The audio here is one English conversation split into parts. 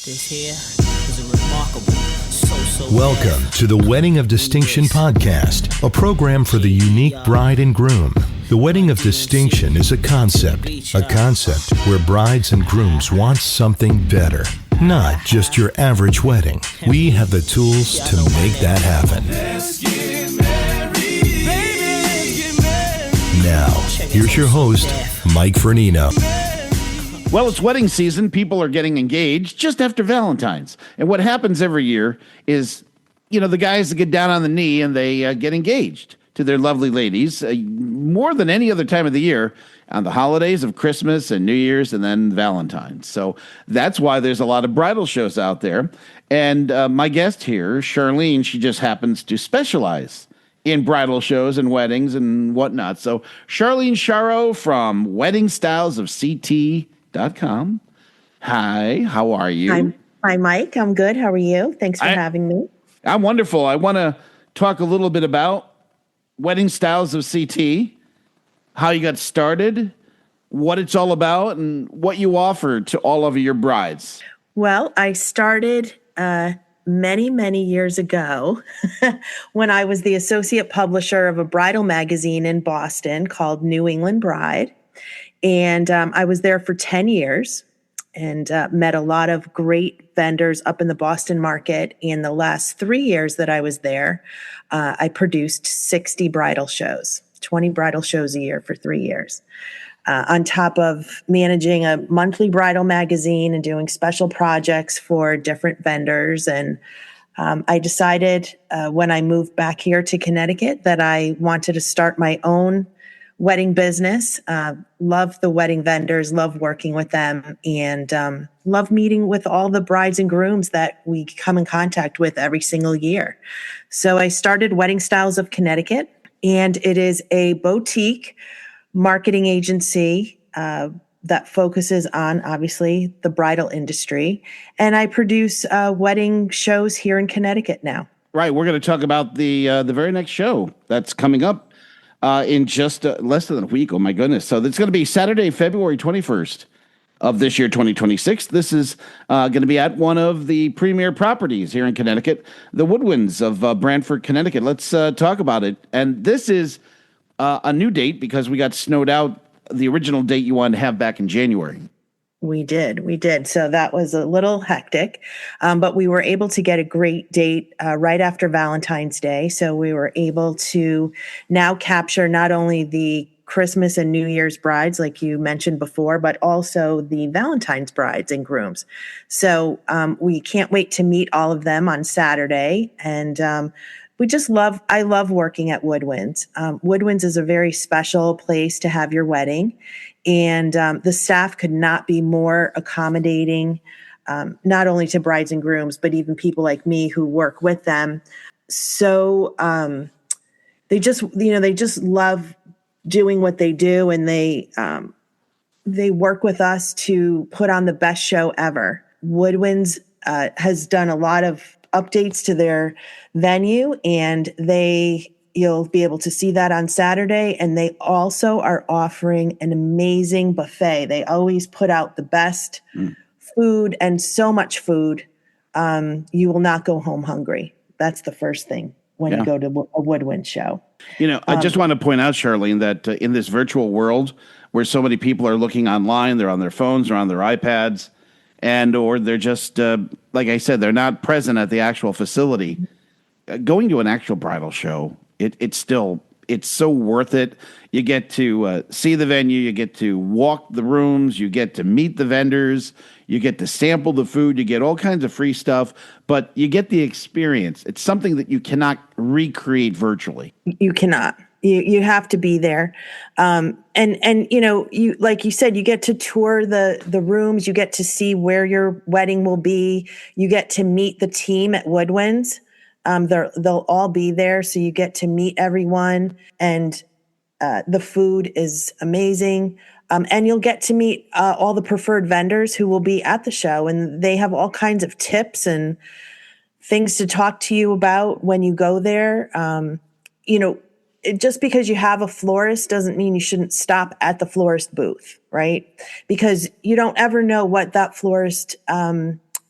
This here is a remarkable, Welcome to the Wedding of Distinction podcast, a program for the unique bride and groom. The Wedding of Distinction is a concept where brides and grooms want something better. Not just your average wedding. We have the tools to make that happen. Now, here's your host, Mike Fernino. Well, it's wedding season. People are getting engaged just after Valentine's. And what happens every year is, the guys that get down on the knee and they get engaged to their lovely ladies more than any other time of the year on the holidays of Christmas and New Year's and then Valentine's. So that's why there's a lot of bridal shows out there. And my guest here, Charlene, she just happens to specialize in bridal shows and weddings and whatnot. So Charlene Chairo from WeddingStylesOfCT.com. Hi, how are you? Hi, Mike. I'm good. How are you? Thanks for having me. I'm wonderful. I want to talk a little bit about Wedding Styles of CT, how you got started, what it's all about, and what you offer to all of your brides. Well, I started many, many years ago when I was the associate publisher of a bridal magazine in Boston called New England Bride. And I was there for 10 years and met a lot of great vendors up in the Boston market. In the last 3 years that I was there, I produced 60 bridal shows, 20 bridal shows a year for 3 years. On top of managing a monthly bridal magazine and doing special projects for different vendors. And I decided when I moved back here to Connecticut that I wanted to start my own wedding business. Love the wedding vendors, love working with them, and love meeting with all the brides and grooms that we come in contact with every single year. So I started Wedding Styles of Connecticut, and it is a boutique marketing agency that focuses on, obviously, the bridal industry. And I produce wedding shows here in Connecticut now. Right. We're going to talk about the very next show that's coming up in just less than a week. Oh, my goodness. So it's going to be Saturday, February 21st of this year, 2026. This is going to be at one of the premier properties here in Connecticut, the Woodwinds of Branford, Connecticut. Let's talk about it. And this is a new date because we got snowed out the original date you wanted to have back in January. We did. So that was a little hectic, but we were able to get a great date right after Valentine's Day. So we were able to now capture not only the Christmas and New Year's brides, like you mentioned before, but also the Valentine's brides and grooms. So we can't wait to meet all of them on Saturday. And I love working at Woodwinds. Woodwinds is a very special place to have your wedding. And the staff could not be more accommodating, not only to brides and grooms, but even people like me who work with them. So they just love doing what they do, and they work with us to put on the best show ever. Woodwinds has done a lot of updates to their venue, and you'll be able to see that on Saturday. And they also are offering an amazing buffet. They always put out the best food, and so much food. You will not go home hungry. That's the first thing when you go to a Woodwind show. I just want to point out, Charlene, that in this virtual world where so many people are looking online, they're on their phones, they're on their iPads, or they're just, like I said, they're not present at the actual facility. Going to an actual bridal show, it's so worth it. You get to see the venue, you get to walk the rooms, you get to meet the vendors, you get to sample the food, you get all kinds of free stuff, but you get the experience. It's something that you cannot recreate virtually. You cannot. You have to be there. And you, like you said, you get to tour the rooms, you get to see where your wedding will be, you get to meet the team at Woodwinds. They'll all be there, so you get to meet everyone, and the food is amazing. And you'll get to meet all the preferred vendors who will be at the show, and they have all kinds of tips and things to talk to you about when you go there. Just because you have a florist doesn't mean you shouldn't stop at the florist booth, right? Because you don't ever know what that florist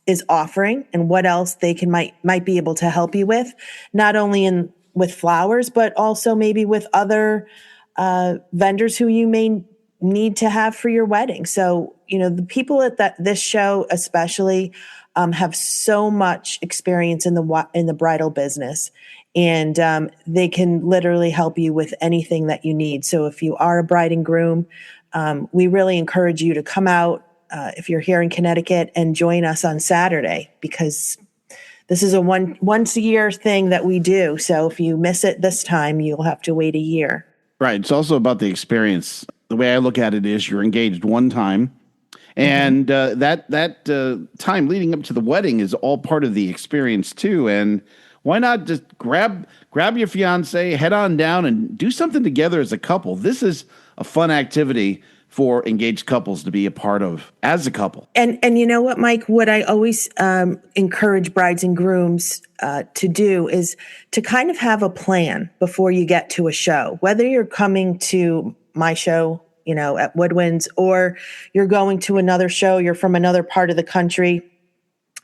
is offering and what else they can might be able to help you with, not only with flowers, but also maybe with other vendors who you may need to have for your wedding. So, the people at this show especially have so much experience in the bridal business, and they can literally help you with anything that you need. So if you are a bride and groom, we really encourage you to come out if you're here in Connecticut and join us on Saturday, because this is a once a year thing that we do. So if you miss it this time, you'll have to wait a year. Right. It's also about the experience. The way I look at it is you're engaged one time, and that time leading up to the wedding is all part of the experience too. And why not just grab your fiance, head on down and do something together as a couple? This is a fun activity for engaged couples to be a part of as a couple. And you know what, Mike, what I always encourage brides and grooms to do is to kind of have a plan before you get to a show, whether you're coming to my show, at Woodwinds, or you're going to another show, you're from another part of the country.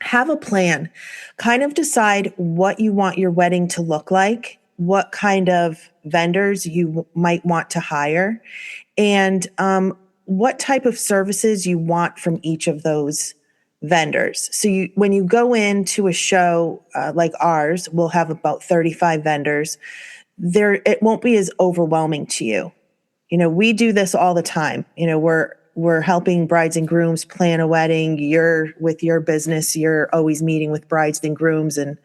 Have a plan, kind of decide what you want your wedding to look like, what kind of vendors you might want to hire, and what type of services you want from each of those vendors. So when you go into a show like ours, we'll have about 35 vendors. It won't be as overwhelming to you. We do this all the time. We're helping brides and grooms plan a wedding. You're with your business, you're always meeting with brides and grooms and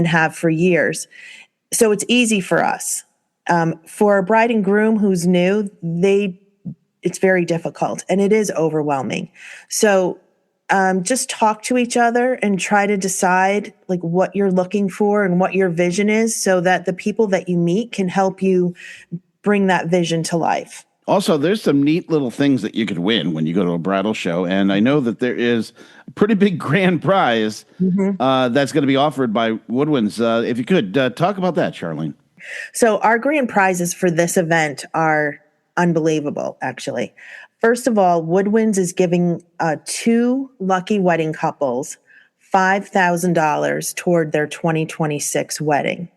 have for years. So it's easy for us. For a bride and groom who's new, it's very difficult and it is overwhelming. So just talk to each other and try to decide like what you're looking for and what your vision is, so that the people that you meet can help you bring that vision to life. Also, there's some neat little things that you could win when you go to a bridal show. And I know that there is a pretty big grand prize that's going to be offered by Woodwinds. If you could talk about that, Charlene. So our grand prizes for this event are unbelievable, actually. First of all, Woodwinds is giving 2 lucky wedding couples $5,000 toward their 2026 wedding.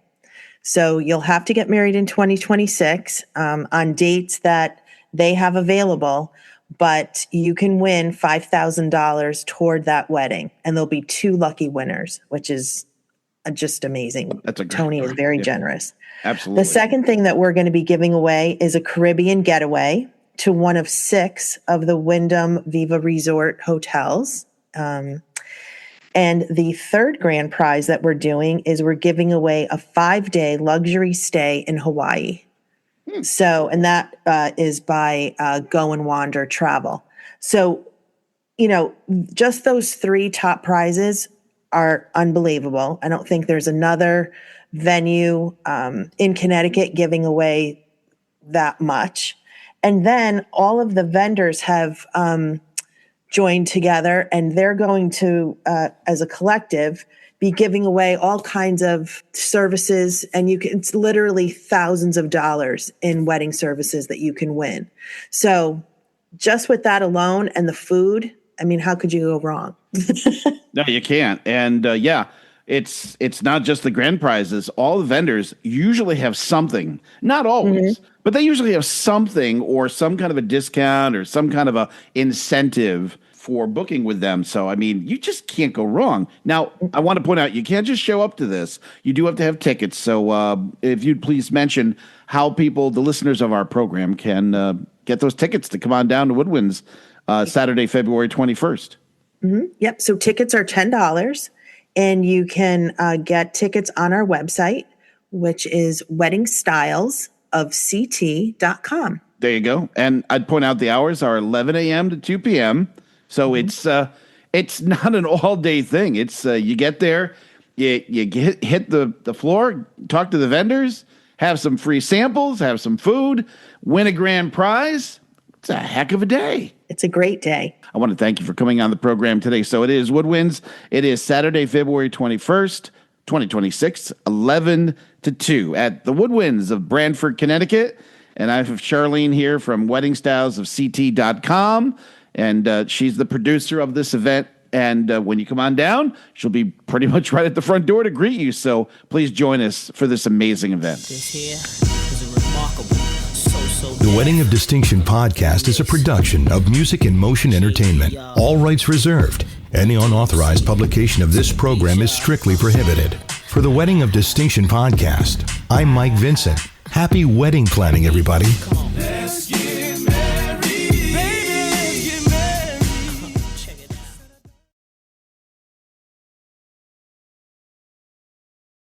So you'll have to get married in 2026 on dates that they have available, but you can win $5,000 toward that wedding. And there'll be 2 lucky winners, which is just amazing. Tony is very generous. Absolutely. The second thing that we're going to be giving away is a Caribbean getaway to one of 6 of the Wyndham Viva Resort hotels. And the third grand prize that we're doing is we're giving away a 5-day luxury stay in Hawaii. So, and that is by Go and Wander Travel. So, just those 3 top prizes are unbelievable. I don't think there's another venue in Connecticut giving away that much. And then all of the vendors have joined together, and they're going to, as a collective, be giving away all kinds of services, and it's literally thousands of dollars in wedding services that you can win. So just with that alone and the food, I mean, how could you go wrong? No, you can't. And it's not just the grand prizes. All the vendors usually have something, not always, but they usually have something or some kind of a discount or some kind of a incentive for booking with them. So, I mean, you just can't go wrong. Now, I want to point out, you can't just show up to this. You do have to have tickets. So if you'd please mention how people, the listeners of our program, can get those tickets to come on down to Woodwinds Saturday, February 21st. Yep. So tickets are $10, and you can get tickets on our website, which is weddingstylesofct.com. There you go. And I'd point out the hours are 11 a.m. to 2 p.m. So it's not an all-day thing. It's you get there, you hit the floor, talk to the vendors, have some free samples, have some food, win a grand prize. It's a heck of a day. It's a great day. I want to thank you for coming on the program today. So it is Woodwinds. It is Saturday, February 21st, 2026, 11 to 2 at the Woodwinds of Branford, Connecticut. And I have Charlene here from weddingstylesofct.com. And she's the producer of this event. And when you come on down, she'll be pretty much right at the front door to greet you. So please join us for this amazing event. This here is a remarkable, The Wedding of Distinction podcast is a production of Music in Motion Entertainment. All rights reserved. Any unauthorized publication of this program is strictly prohibited. For the Wedding of Distinction podcast, I'm Mike Vincent. Happy wedding planning, everybody. Come on, man.